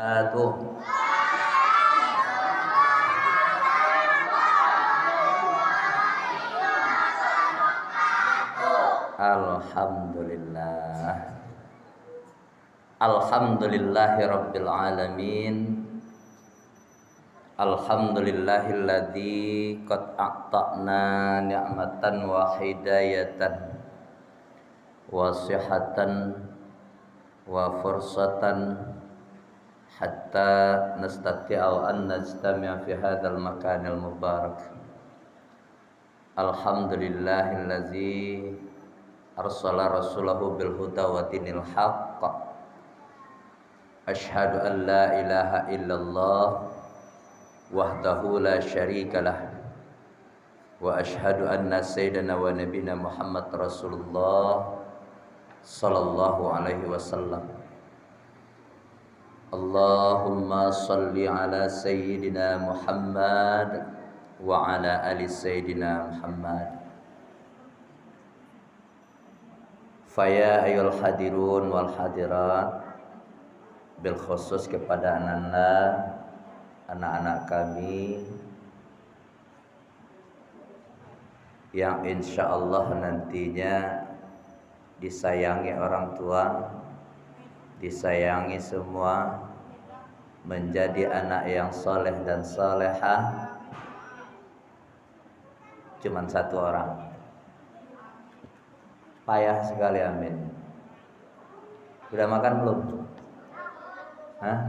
wabarakatuh. Alhamdulillah. Alhamdulillahi rabbil alamin. Alhamdulillahilladzi qad a'ta'na ni'matan wa hidayatan wa sihatan wa fursatan hatta nastati'u an najtami'a fi hadzal makanil mubarak. Alhamdulillahilladzi arsala rasulahu bil huda wa dinil haqq. Asyhadu an la ilaha illallah wahdahu la syarikalah wa asyhadu anna sayyidana wa nabiyana Muhammad Rasulullah sallallahu alaihi wasallam. Allahumma salli ala sayyidina Muhammad wa ala ali sayyidina Muhammad. Faya ayyul hadirun wal hadirat, bil khusus kepada anak-anak kami yang insya Allah nantinya disayangi orang tua, disayangi semua, menjadi anak yang soleh dan solehah. Cuman satu orang, payah sekali, amin. Udah makan belum? Hah?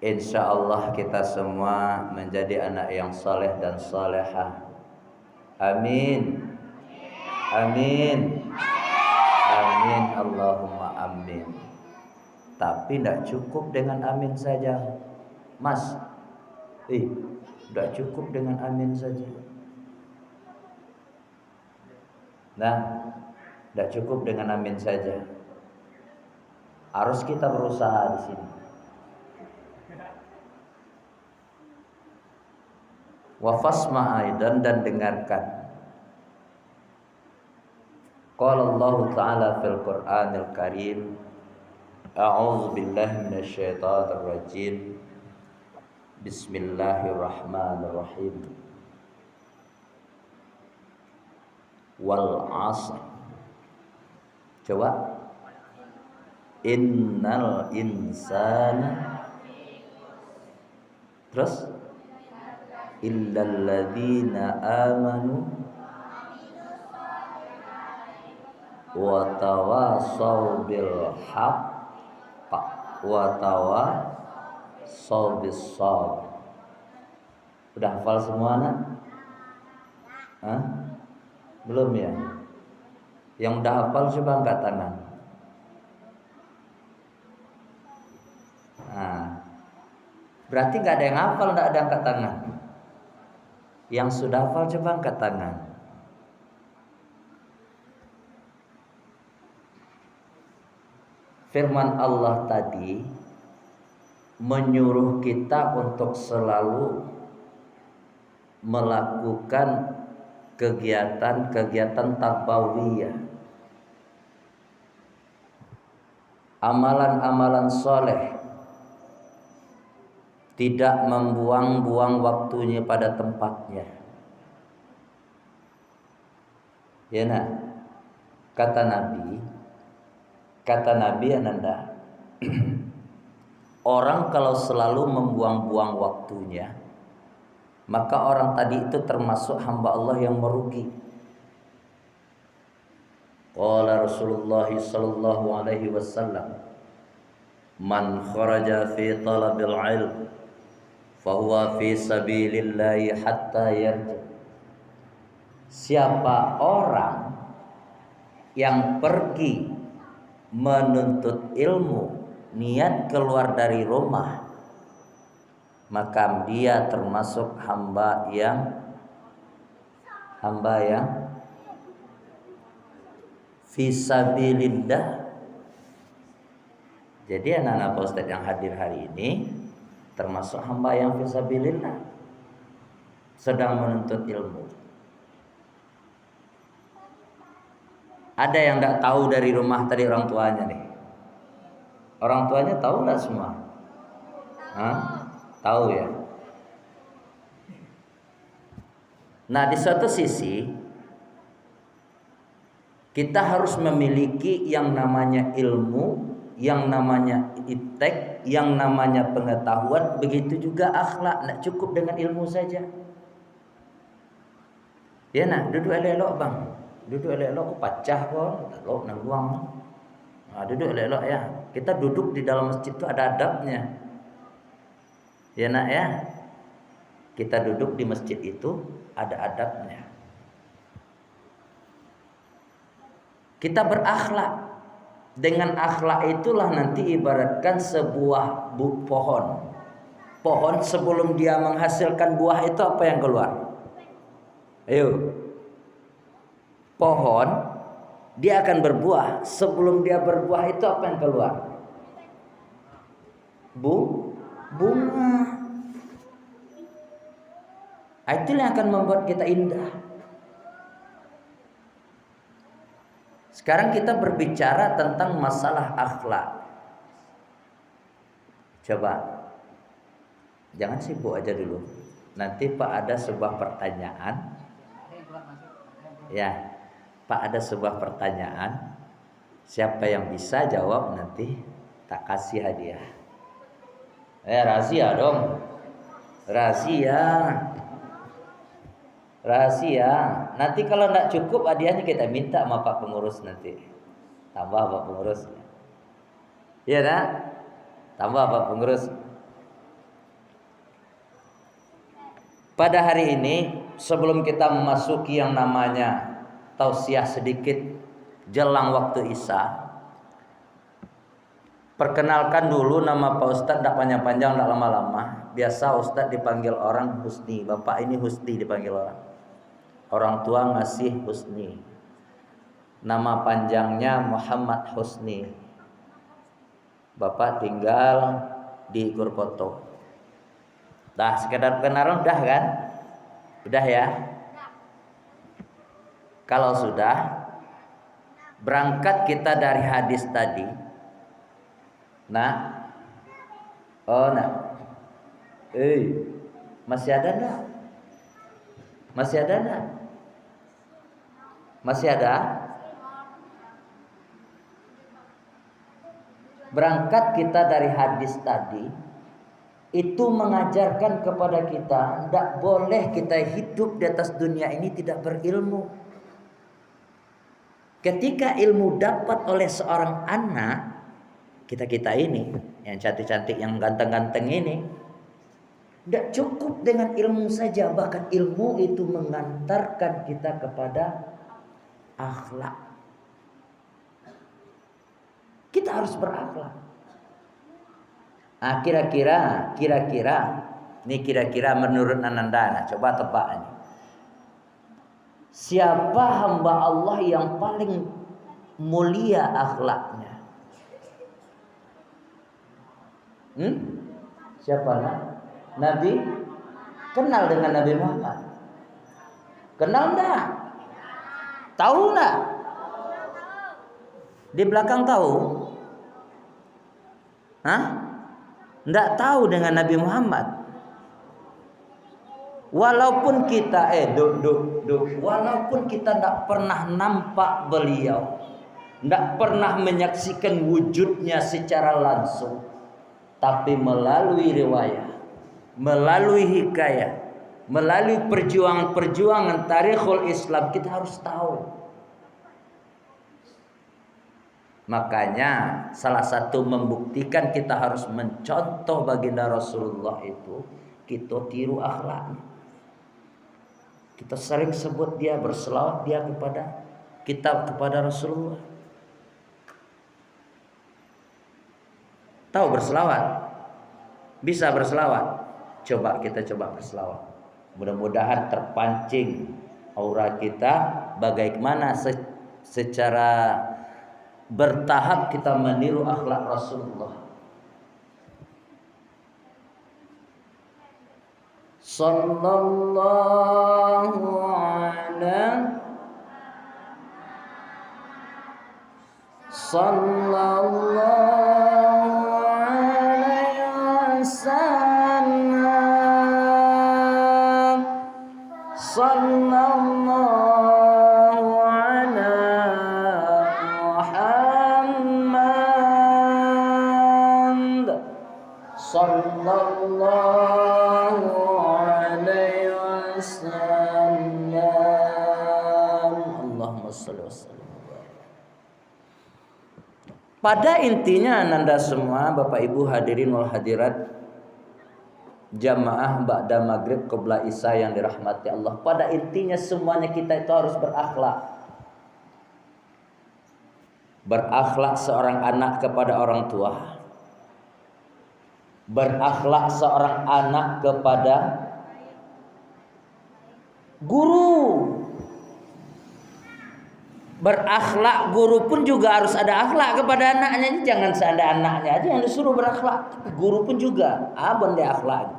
Insya Allah kita semua menjadi anak yang soleh dan solehah. Amin. Amin. Amin. Allahumma amin. Tapi tidak cukup dengan amin saja, Mas. Tidak cukup dengan amin saja. Nah, tidak cukup dengan amin saja. Harus kita berusaha di sini. Wa fasma' aidan, dan dengarkan. Qala Allah Ta'ala fil Qur'anil Karim, a'udzu billahi minasyaitonir rajim. Bismillahirrahmanirrahim. Wal 'asr. Coba. Innal insana. Terus illal ladzina amanu wa tawassaw bil haqq wa tawassaw bis sabr. Udah hafal semua, nak? Hah? Belum ya? Yang udah hafal coba angkat tangan. Nah, berarti nggak ada yang hafal, nggak ada angkat tangan. Yang sudah hafal coba angkat tangan. Firman Allah tadi menyuruh kita untuk selalu melakukan kegiatan-kegiatan tarbawiyah, amalan-amalan soleh, tidak membuang-buang waktunya pada tempatnya. Ya, nak? Kata Nabi Ananda, orang kalau selalu membuang-buang waktunya, maka orang tadi itu termasuk hamba Allah yang merugi. Qala Rasulullah sallallahu alaihi wasallam, man kharaja fi talabil ilm fahuwa fi sabilillahi hatta yarji. Siapa orang yang pergi menuntut ilmu, niat keluar dari rumah, maka dia termasuk hamba yang fisabilillah. Jadi anak-anak Pak Ustadz yang hadir hari ini termasuk hamba yang fisabilillah, sedang menuntut ilmu. Ada yang tidak tahu dari rumah tadi orang tuanya nih? Orang tuanya tahu nggak semua? Hah? Tahu ya. Nah, di suatu sisi kita harus memiliki yang namanya ilmu, yang namanya iptek, yang namanya pengetahuan, begitu juga akhlak. Tidak cukup dengan ilmu saja. Ya nak, duduk elok-elok bang. Duduk elok-elok, pacah kok, elok nangguang. Nah, duduk elok-elok ya. Kita duduk di dalam masjid itu ada adabnya. Ya nak ya. Kita duduk di masjid itu ada adabnya. Kita berakhlak. Dengan akhlak itulah nanti ibaratkan sebuah pohon. Pohon sebelum dia menghasilkan buah itu apa yang keluar? Ayo. Pohon dia akan berbuah. Sebelum dia berbuah itu apa yang keluar? Bunga. Itulah yang akan membuat kita indah. Sekarang kita berbicara tentang masalah akhlak. Coba, jangan sibuk aja dulu. Nanti Pak ada sebuah pertanyaan. Ya, Pak ada sebuah pertanyaan. Siapa yang bisa jawab nanti tak kasih hadiah. Rahasia dong. Rahasia. Nanti kalau tidak cukup hadiahnya kita minta sama Pak Pengurus nanti. Tambah Pak Pengurus. Iya nak? Tambah Pak Pengurus. Pada hari ini sebelum kita memasuki yang namanya tausiah sedikit jelang waktu Isya, perkenalkan dulu nama Pak Ustadz, tidak panjang-panjang, tidak lama-lama. Biasa Ustadz dipanggil orang Husni. Bapak ini Husni dipanggil orang. Orang tua ngasih Husni. Nama panjangnya Muhammad Husni. Bapak tinggal di Gurkoto. Dah sekedar kenalan udah kan? Udah ya? Kalau sudah, berangkat kita dari hadis tadi. Nah, masih ada enggak? Masih ada enggak? Masih ada? Berangkat kita dari hadis tadi, itu mengajarkan kepada kita tidak boleh kita hidup di atas dunia ini tidak berilmu. Ketika ilmu dapat oleh seorang anak, kita ini yang cantik-cantik, yang ganteng-ganteng ini, tidak cukup dengan ilmu saja, bahkan ilmu itu mengantarkan kita kepada akhlak. Kita harus berakhlak. Nah, kira-kira menurut Ananda, coba tebak ini. Siapa hamba Allah yang paling mulia akhlaknya? Siapa nak? Nabi? Kenal dengan Nabi Muhammad? Kenal enggak? Tahu enggak? Di belakang tahu? Enggak tahu dengan Nabi Muhammad. Walaupun kita walaupun kita enggak pernah nampak beliau, enggak pernah menyaksikan wujudnya secara langsung, tapi melalui riwayat, melalui hikayat, melalui perjuangan tarikhul Islam, kita harus tahu. Makanya salah satu membuktikan kita harus mencontoh baginda Rasulullah itu, kita tiru akhlaknya. Kita sering sebut dia, berselawat dia kepada Rasulullah. Tahu berselawat? Bisa berselawat? Coba berselawat. Mudah-mudahan terpancing aura kita bagaimana secara bertahap kita meniru akhlak Rasulullah. Sallallahu ala sallallahu alaihi wasallam, sallallahu ala Muhammad, sallallahu alaihi wasallam. Allahumma shalli wa sallim. Pada intinya Anda semua Bapak Ibu hadirin wal hadirat jamaah ba'da maghrib qibla isya yang dirahmati Allah, pada intinya semuanya kita itu harus berakhlak. Berakhlak seorang anak kepada orang tua, berakhlak seorang anak kepada guru. Berakhlak guru pun juga harus ada akhlak kepada anaknya. Jangan seandainya anaknya aja yang disuruh berakhlak, tapi guru pun juga benda akhlak.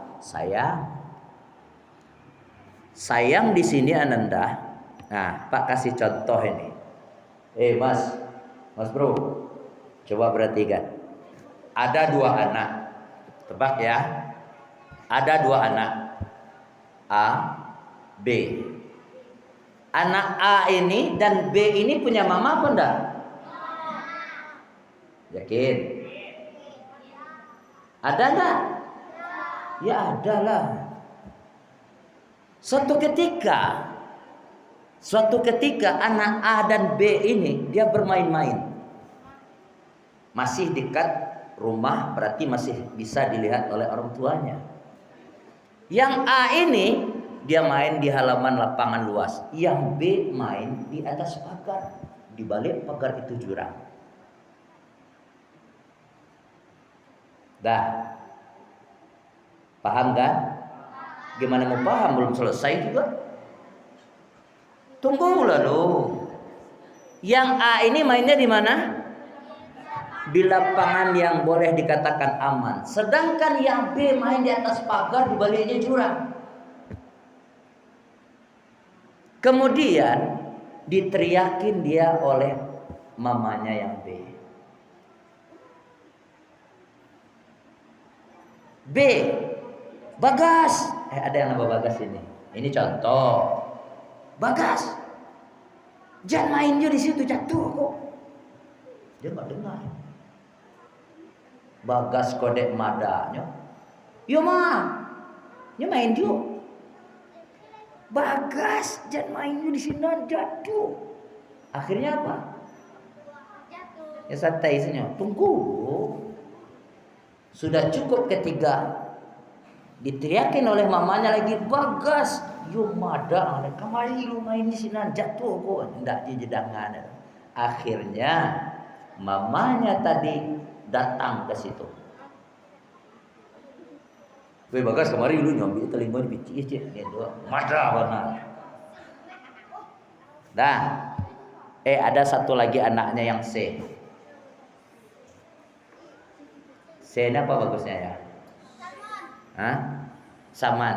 Sayang di sini Ananda. Nah, Pak kasih contoh ini. Mas bro, coba perhatikan. Ada dua anak. Tebak ya. Ada dua anak. A, B. Anak A ini dan B ini punya mama apa enggak? Yakin? Ada enggak? Ya ada lah. Suatu ketika anak A dan B ini dia bermain-main. Masih dekat rumah, berarti masih bisa dilihat oleh orang tuanya. Yang A ini dia main di halaman lapangan luas. Yang B main di atas pagar. Di balik pagar itu jurang. Dah. Paham kan? Gimana mau paham? Belum selesai juga. Tunggu lalu. Yang A ini mainnya di mana? Di lapangan yang boleh dikatakan aman. Sedangkan yang B main di atas pagar, di baliknya jurang. Kemudian diteriakin dia oleh mamanya yang B. Bagas. Ada yang nama Bagas ini. Ini contoh. Bagas. Jangan main dia di situ, jatuh kok. Dia nggak dengar. Bagas kodek madanya. Yo ma, dia main juga. Bagas, jangan main di sini, jatuh. Akhirnya apa? Ya santai saja. Tunggu. Sudah cukup ketiga. Diteriakin oleh mamanya lagi, Bagas, yo mada, kemari lu main di sini, jatuh kok. Tidak dijedangan. Akhirnya mamanya tadi datang ke situ. Weh Bagas, kemari lu nyambi telinga di biji gitu. Mada benar. Dah. Ada satu lagi anaknya yang C. C ini apa bagusnya ya? Saman.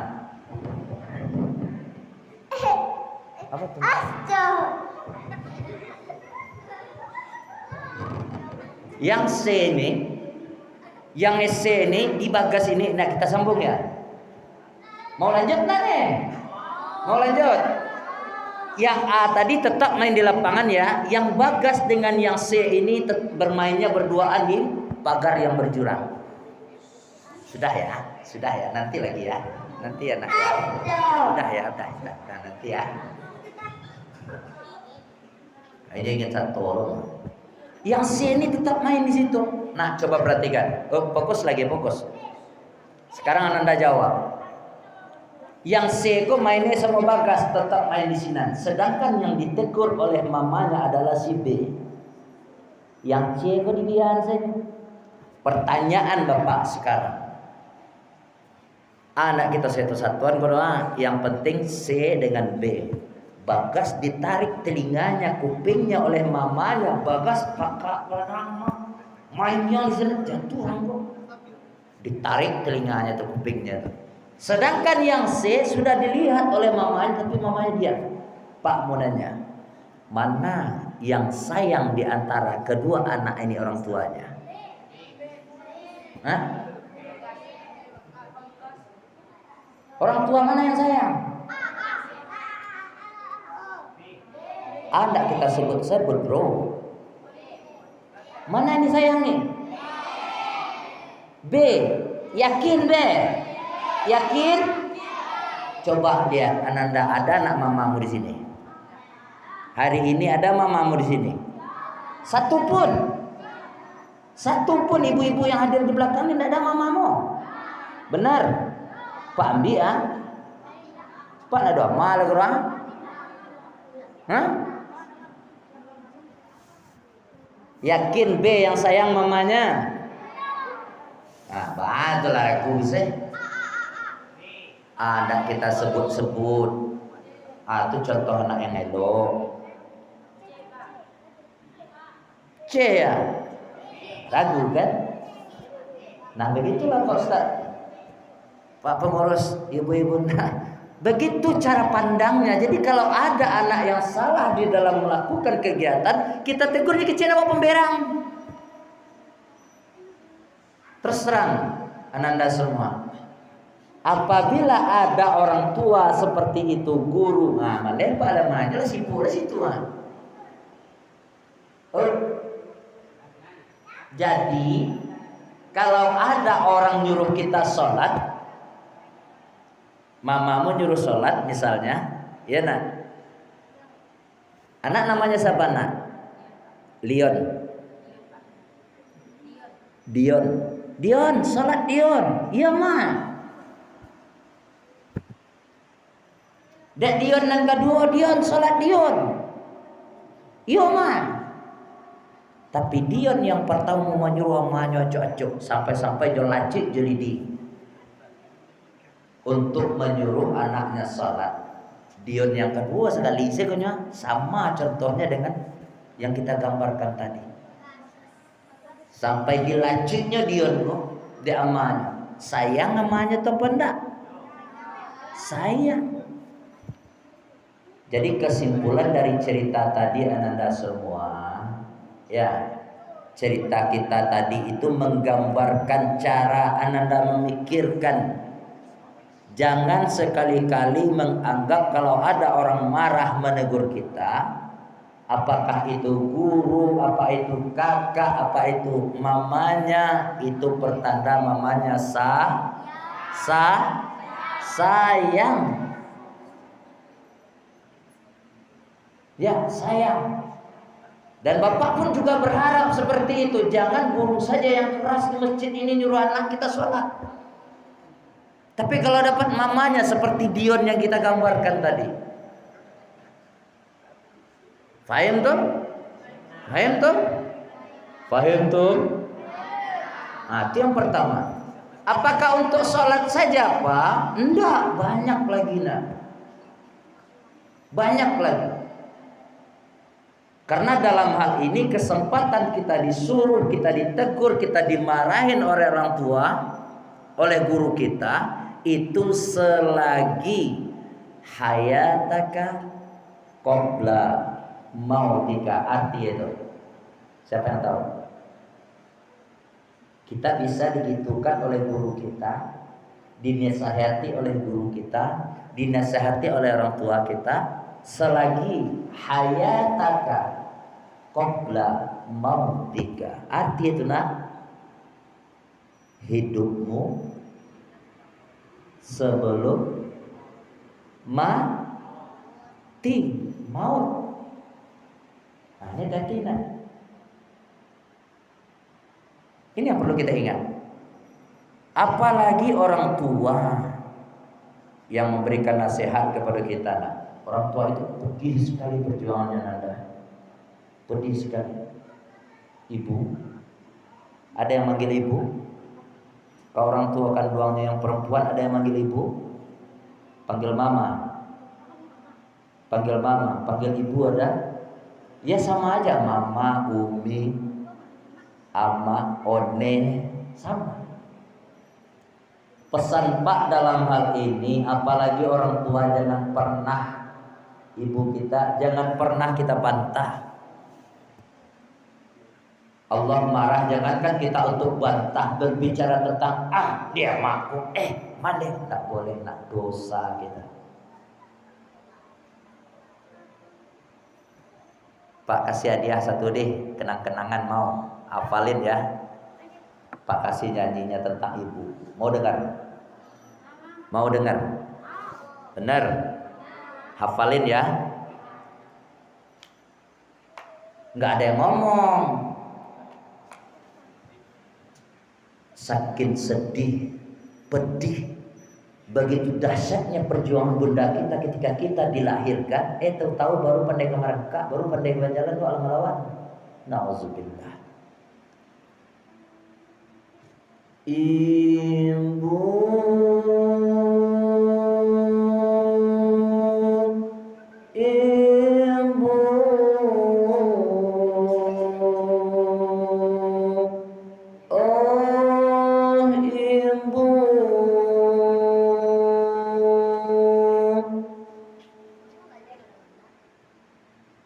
Apa tuh? Yang C ini, yang C ini di Bagas ini, nah kita sambung ya. Mau lanjut nggak nih? Mau lanjut? Yang A tadi tetap main di lapangan ya. Yang Bagas dengan yang C ini bermainnya berduaan di pagar yang berjurang. Sudah ya. Nanti lagi ya. Nanti ya nak ya. Udah nanti ya. Ini ingin satu. Yang C ini tetap main di situ. Nah, coba perhatikan. Fokus. Sekarang Anda jawab. Yang C kok mainnya sama Bagas, tetap main di sini. Sedangkan yang ditegur oleh mamanya adalah si B. Yang C kok dibiarkan saja. Pertanyaan Bapak sekarang. Anak kita satu satuan berdoa. Yang penting C dengan B. Bagas ditarik telinganya, kupingnya oleh mamanya. Bagas kakak lama mainnya di sana jatuh kok. Ditarik telinganya atau kupingnya. Sedangkan yang C sudah dilihat oleh mamanya, tapi mamanya diam. Pak mau nanya, mana yang sayang di antara kedua anak ini orang tuanya? Hah? Orang tua mana yang sayang? Anda kita sebut-sebut, bro. Mana yang disayangi? B. Yakin B? Yakin? Coba lihat, Ananda, ada anak mamamu di sini? Hari ini ada mamamu di sini? Satu pun ibu-ibu yang hadir di belakang ini tidak ada mamamu. Benar? Pak Ambi ya? Pak ada mal orang? Hah? Yakin B yang sayang mamanya? Nah, betul lah aku sih. Ada kita sebut-sebut. Itu contoh anak yang elok. C ya? Ragu kan? Nah begitulah Pak Ustaz, Pak pengurus, ibu-ibu. Nah, begitu cara pandangnya. Jadi kalau ada anak yang salah di dalam melakukan kegiatan, kita tegurnya kecil apa pemberang. Terus terang, Ananda semua, apabila ada orang tua seperti itu, guru, melempar alamanya lah sibuk lah situ. Jadi kalau ada orang nyuruh kita sholat, mamamu nyuruh sholat misalnya, ya nak, anak namanya siapa nak? Dion, sholat Dion, iya mah. Dek Dion yang kedua, Dion sholat Dion, iya mah. Tapi Dion yang pertama menyuruh amanya acok-acok sampai-sampai jolacik jelidi untuk menyuruh anaknya sholat. Dion yang kedua sekali sebenarnya sama contohnya dengan yang kita gambarkan tadi. Sampai dilaciknya Dion kok di amanya. Sayang amanya atau enggak? Sayang. Jadi kesimpulan dari cerita tadi Ananda semua, ya, cerita kita tadi itu menggambarkan cara Ananda memikirkan. Jangan sekali-kali menganggap kalau ada orang marah menegur kita, apakah itu guru, apa itu kakak, apa itu mamanya, itu pertanda mamanya sayang. Ya, sayang. Dan bapak pun juga berharap seperti itu. Jangan guru saja yang keras di masjid ini nyuruh anak kita sholat. Tapi kalau dapat mamanya seperti Dion yang kita gambarkan tadi. Faham tuh? Nah, itu yang pertama. Apakah untuk sholat saja Pak? Enggak, banyak lagi nak. Banyak lagi. Karena dalam hal ini kesempatan kita disuruh, kita ditegur, kita dimarahin oleh orang tua, oleh guru kita, itu selagi hayataka qabla mautika. Arti itu siapa yang tahu? Kita bisa digitukan oleh guru kita, dinasihati oleh guru kita, dinasihati oleh orang tua kita, selagi hayataka qabla mautika. Arti itu nak, hidupmu sebelum mati, maut. Nah, ini tadi nak. Ini yang perlu kita ingat. Apalagi orang tua yang memberikan nasihat kepada kita nak. Orang tua itu pedih sekali perjuangannya Nanda. Pedih sekali. Ibu, ada yang manggil ibu? Kalau orang tua kandungnya yang perempuan, ada yang manggil ibu? Panggil mama. Panggil ibu ada? Ya sama aja, mama, umi, ama, one, sama. Pesan Pak dalam hal ini, apalagi orang tua, jangan pernah ibu kita, jangan pernah kita bantah. Allah marah, jangankan kita untuk bantah berbicara tentang dia mampu, malah tak boleh, nak dosa kita. Pak kasih hadiah satu deh, kenang-kenangan mau hafalin ya. Pak kasih nyanyinya tentang ibu. Mau dengar? Mau dengar? Benar? Hafalin ya. Nggak ada yang ngomong. Saking sedih, pedih, begitu dahsyatnya perjuangan bunda kita ketika kita dilahirkan, tahu baru pandai merangkak, baru pandai berjalan tuh alam lawan. Nauzubillah. Ibu,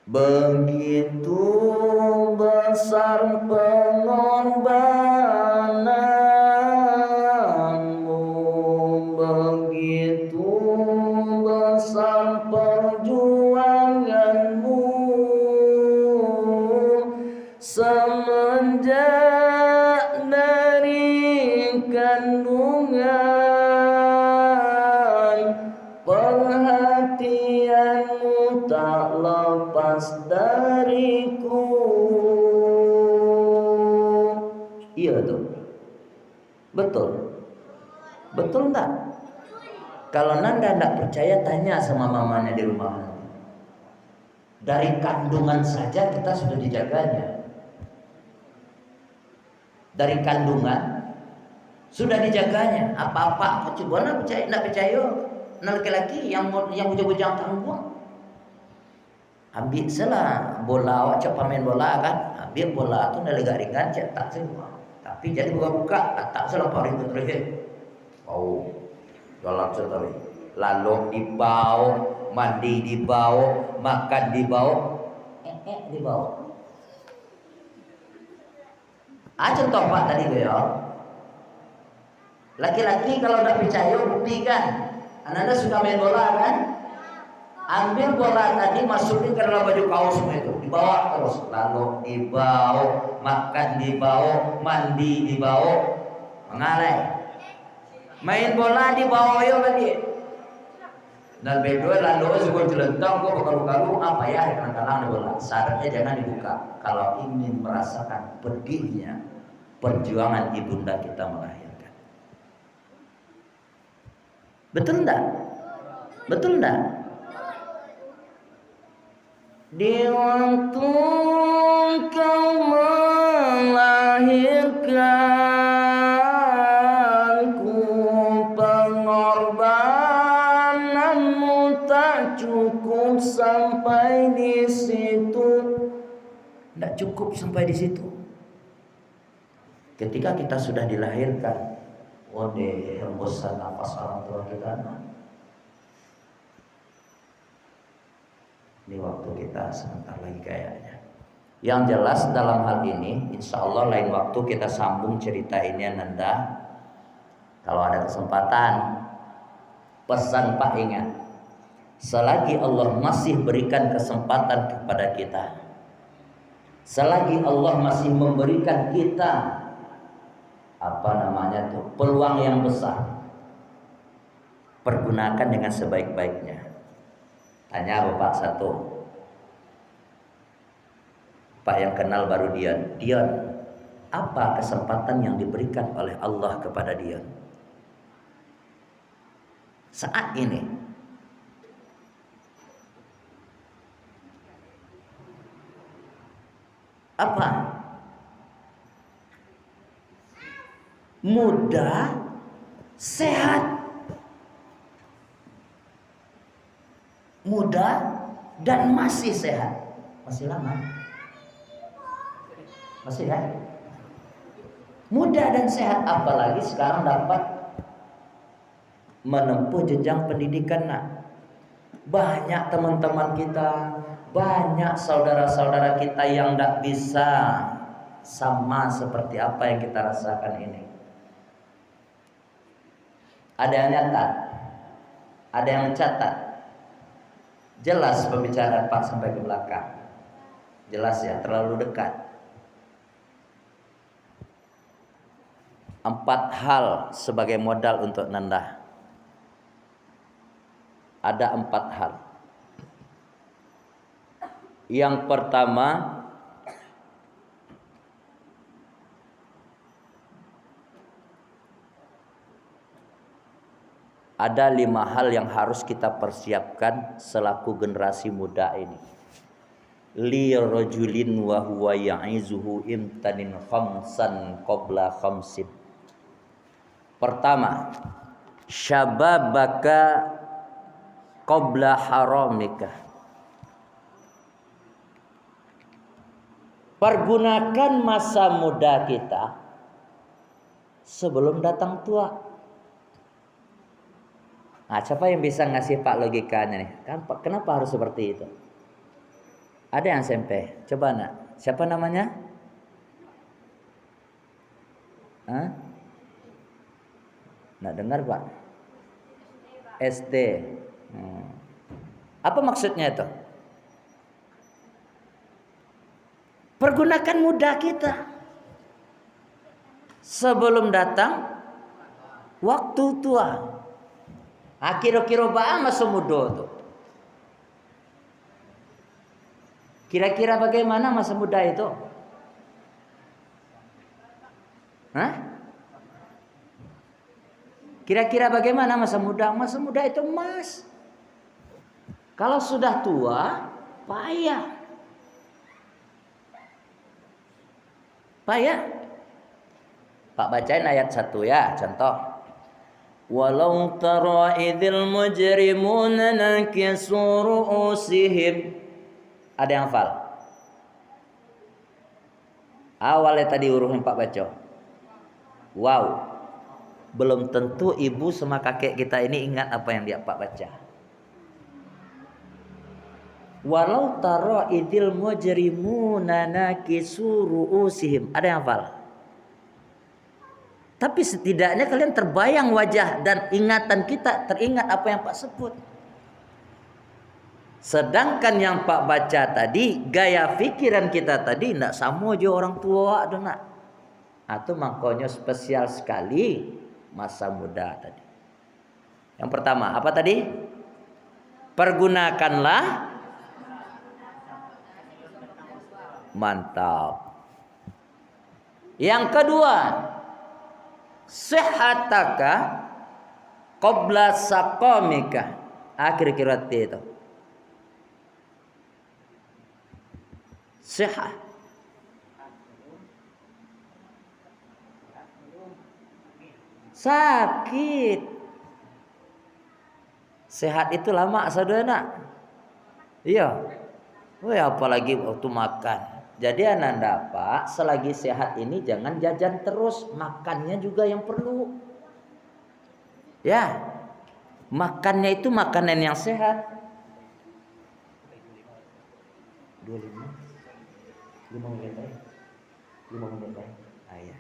begitu besar pengorbananmu, begitu besar perjuanganmu, semenjak dari kandungan, perhatianmu tak lepas dariku. Iya tuh, betul, betul enggak? Kalau Nanda enggak percaya, tanya sama mamanya di rumah. Dari kandungan saja kita sudah dijaganya. Dari kandungan sudah dijaganya. Apa-apa aku coba nak percaya, enggak percaya. Nah laki-laki yang bujang-bujang tanggung, ambil salah bola, awak cepat main bola kan, ambil bola tu dah agak ringan, cetak semua. Tapi jadi buka-buka, tak salah paling terakhir. Dalam sekali. Lalu dibawa, mandi dibawa, makan dibawa, dibawa. Contoh Pak tadi gue ya. Laki-laki kalau tidak percaya buktikan. Anda suka main bola kan? Ambil bola tadi, masukin ke dalam baju kaos itu, dibawa terus, lalu dibawa, makan dibawa, mandi dibawa, mengalai. Main bola dibawa ya tadi. Dan berdua lalu juga jelentang, gua bekalu-kalu apa ya kadang-kadang bola. Syaratnya jangan dibuka. Kalau ingin merasakan pedihnya perjuangan ibunda kita melahirkan. Betul enggak? Betul enggak? Di waktu kau melahirkanku, pengorbananmu tak cukup sampai di situ. Tidak cukup sampai di situ. Ketika kita sudah dilahirkan, hembusan nafas orang tua kita. Ini waktu kita sebentar lagi kayaknya. Yang jelas dalam hal ini, insya Allah lain waktu kita sambung cerita ini Nanda. Kalau ada kesempatan, pesan Pak ingat, selagi Allah masih berikan kesempatan kepada kita, selagi Allah masih memberikan kita peluang yang besar, pergunakan dengan sebaik-baiknya. Tanya Bapak satu, Pak yang kenal baru Dion, apa kesempatan yang diberikan oleh Allah kepada Dion saat ini? Apa? Muda, sehat, muda dan masih sehat. Masih lama, masih kan? Muda dan sehat, apalagi sekarang dapat menempuh jenjang pendidikan. Banyak teman-teman kita, banyak saudara-saudara kita yang tidak bisa sama seperti apa yang kita rasakan ini. Ada yang nyatat, ada yang mencatat. Jelas pembicaraan Pak sampai ke belakang. Jelas ya, terlalu dekat. 4 hal sebagai modal untuk nendah. Ada 4 hal. Yang pertama, ada 5 hal yang harus kita persiapkan selaku generasi muda ini. Li rajulin wa huwa ya'izuhu imtanin khamsan qabla khamsin. Pertama, syababaka qabla haramika. Pergunakan masa muda kita sebelum datang tua. Nah, siapa yang bisa ngasih Pak logikanya nih? Kan kenapa harus seperti itu? Ada yang SMP. Coba nak. Siapa namanya? Hah? Nggak dengar Pak? SD. Apa maksudnya itu? Pergunakan muda kita sebelum datang waktu tua. Kira-kira bang masa muda tuh. Kira-kira bagaimana masa muda itu? Hah? Kira-kira bagaimana masa muda? Masa muda itu emas. Kalau sudah tua, payah. Payah. Pak bacain ayat 1 ya, contoh. Walau tara idzil mujrimuna nakisu ru'usihim. Ada yang hafal? Awalnya tadi huruf yang Pak baca. Wow. Belum tentu ibu sama kakek kita ini ingat apa yang dia Pak baca. Walau tara idzil mujrimuna nakisu ru'usihim. Ada yang hafal? Tapi setidaknya kalian terbayang wajah dan ingatan kita teringat apa yang Pak sebut. Sedangkan yang Pak baca tadi, gaya pikiran kita tadi tidak sama aja orang tua nak. Atau makanya spesial sekali masa muda tadi. Yang pertama, apa tadi? Pergunakanlah. Mantap. Yang kedua, sehataka qabla saqamika. Akhir kirat itu. Sehat. Sakit. Sehat itu lama saudara. Iya. Apalagi waktu makan. Jadi ananda Pak, selagi sehat ini jangan jajan terus, makannya juga yang perlu. Ya. Makannya itu makanan yang sehat. 25 menit. 5 menit. Ya.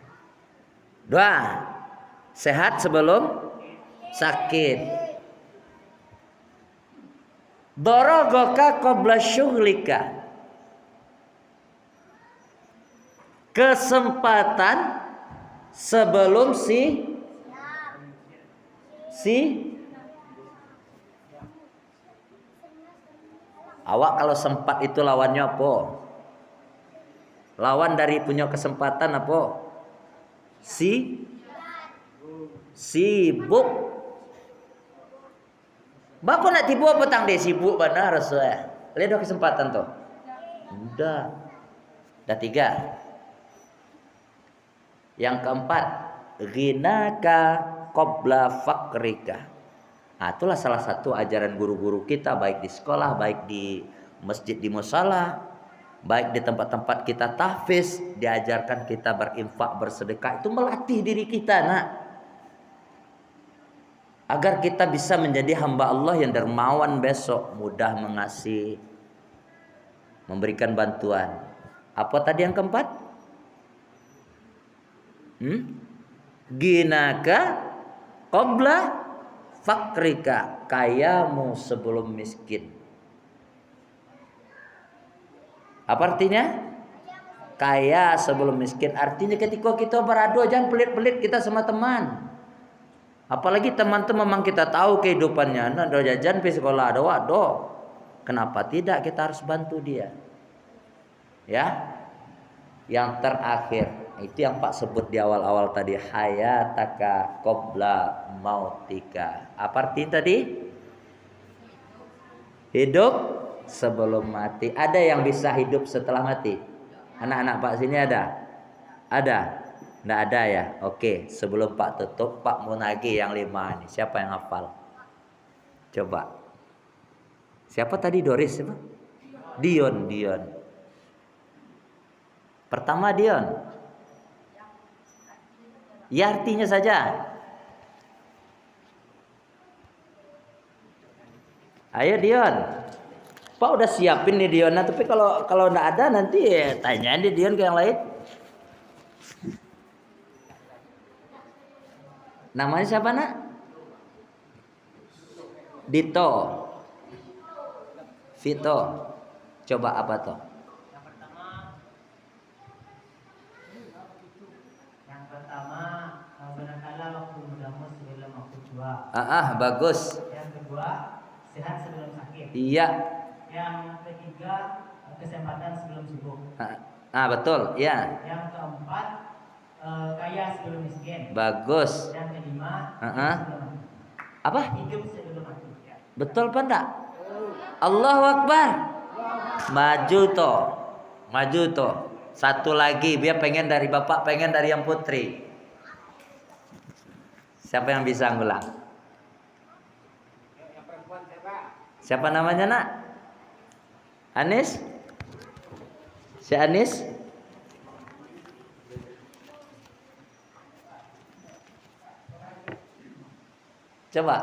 2. Sehat sebelum sakit. Daragaka qabla syughlika. Kesempatan sebelum awak kalau sempat itu lawannya apa? Lawan dari punya kesempatan apa? Sibuk. Bapak nak tipu apa tang dia sibuk benar saya. Lihat kesempatan tuh. Udah 3. Yang keempat, ghinaka qabla fakrika. Itulah salah satu ajaran guru-guru kita, baik di sekolah, baik di masjid, di musala, baik di tempat-tempat kita tahfiz, diajarkan kita berinfak, bersedekah. Itu melatih diri kita nak, agar kita bisa menjadi hamba Allah yang dermawan besok, mudah mengasihi, memberikan bantuan. Apa tadi yang keempat? Ginaka qabla fakrika, kayamu sebelum miskin. Apa artinya? Kaya sebelum miskin. Artinya ketika kita beradu, jangan pelit-pelit kita sama teman. Apalagi teman itu memang kita tahu kehidupannya. Nah, ada jajan di sekolah ada waduh. Kenapa tidak kita harus bantu dia? Ya. Yang terakhir, itu yang Pak sebut di awal-awal tadi, hayataka qabla mautika. Apa artinya tadi? Hidup sebelum mati. Ada yang bisa hidup setelah mati? Anak-anak Pak sini ada? Ada? Nggak ada ya? Oke, sebelum Pak tutup, Pak mau nagih yang 5 ini. Siapa yang hafal? Coba. Siapa tadi? Doris siapa? Dion. Pertama Dion. Ya artinya saja. Ayo Dion. Pak udah siapin nih Dion. Nah, tapi kalau nggak ada nanti tanyain di Dion ke yang lain. Namanya siapa nak? Dito. Vito. Coba apa tuh? Yang pertama berakala waktu mudamu sebelum waktu tua. Bagus. Yang kedua, sehat sebelum sakit. Iya. Yang ketiga, kesempatan sebelum sibuk. Betul, ya. Yang keempat, kaya sebelum miskin. Bagus. Yang kelima, Apa? hidup sebelum mati. Ya. Betul apa enggak? Allahu Akbar. Maju toh. Satu lagi, dia pengen dari bapak, pengen dari yang putri. Siapa yang bisa ngulang? Siapa namanya nak? Anis? Si Anis? Coba.